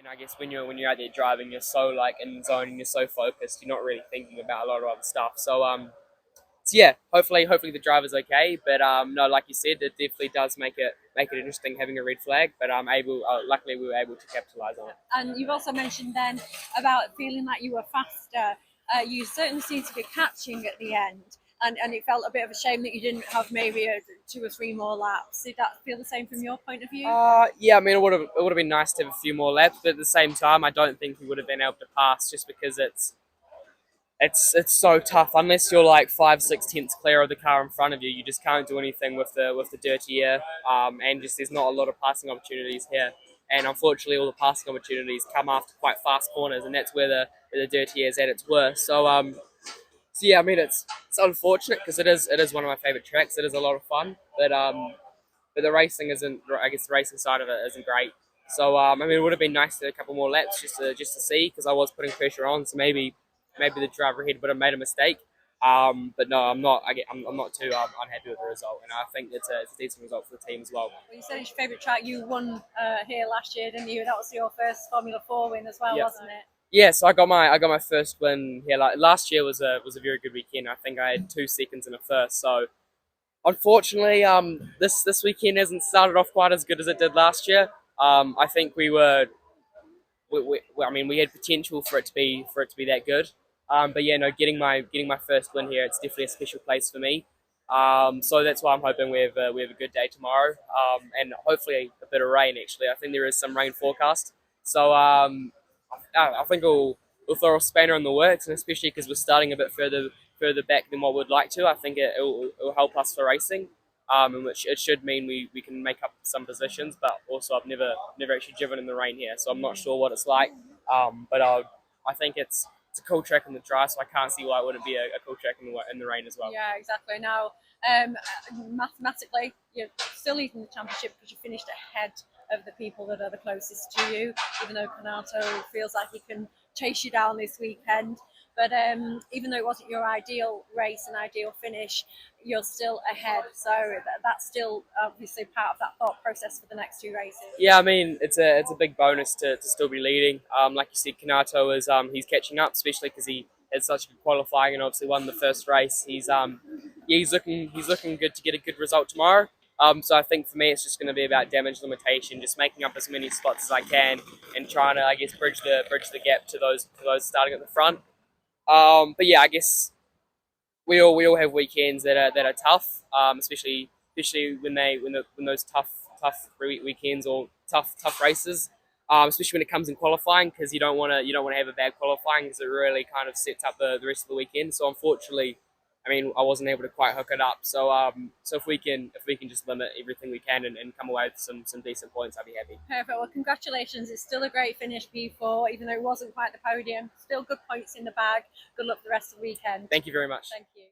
And I guess when you're out there driving, you're so like in the zone and you're so focused, you're not really thinking about a lot of other stuff. So yeah, hopefully the driver's okay. But no, like you said, it definitely does make it interesting having a red flag. But luckily we were able to capitalize on it. And you've also mentioned then about feeling like you were faster. You certainly seemed to be catching at the end, and it felt a bit of a shame that you didn't have maybe 2 or 3 more laps. Did that feel the same from your point of view? Yeah, I mean it would have been nice to have a few more laps, but at the same time, I don't think we would have been able to pass just because it's so tough. Unless you're like 5-6 tenths clear of the car in front of you, you just can't do anything with the dirty air. And just there's not a lot of passing opportunities here. And unfortunately, all the passing opportunities come after quite fast corners, and that's where the dirty air is at its worst. So yeah, I mean it's unfortunate because it is one of my favorite tracks. It is a lot of fun, but the racing isn't. I guess the racing side of it isn't great. I mean, it would have been nice to do a couple more laps just to see because I was putting pressure on. So maybe the driver ahead would have made a mistake. But no, I'm not. I'm not too unhappy with the result, and I think it's a decent result for the team as well. Well, you said it's your favourite track. You won here last year, didn't you? That was your first Formula 4 win as well, Yeah. wasn't it? Yeah, so I got my first win here. Like last year was a very good weekend. I think I had 2 seconds in a first. So unfortunately, this weekend hasn't started off quite as good as it did last year. I think I mean, we had potential for it to be that good. But yeah, no, getting my first win here, it's definitely a special place for me. So that's why I'm hoping we have a good day tomorrow, and hopefully a bit of rain. Actually, I think there is some rain forecast. I think we'll throw a spanner in the works, and especially because we're starting a bit further back than what we'd like to. I think it'll help us for racing, and which it should mean we can make up some positions. But also, I've never actually driven in the rain here, so I'm not sure what it's like. I think it's a cool track in the dry, so I can't see why it wouldn't be a cool track in the rain as well. Yeah, exactly. Now, mathematically, you're still leading the championship because you finished ahead of the people that are the closest to you, even though Canato feels like he can chase you down this weekend. But even though it wasn't your ideal race and ideal finish, you're still ahead. So that's still obviously part of that thought process for the next 2 races. Yeah, I mean it's a big bonus to still be leading. Like you said, Kanato is he's catching up, especially because he had such good qualifying and obviously won the first race. He's looking good to get a good result tomorrow. So I think for me it's just going to be about damage limitation, just making up as many spots as I can and trying to I guess bridge the gap to those starting at the front. But yeah, I guess we all have weekends that are tough, especially when those tough weekends or tough races, especially when it comes in qualifying because you don't want to have a bad qualifying because it really kind of sets up the rest of the weekend. So unfortunately, I mean I wasn't able to quite hook it up. So if we can just limit everything we can and come away with some decent points, I'd be happy. Perfect. Well, congratulations. It's still a great finish, P4, even though it wasn't quite the podium. Still good points in the bag. Good luck for the rest of the weekend. Thank you very much. Thank you.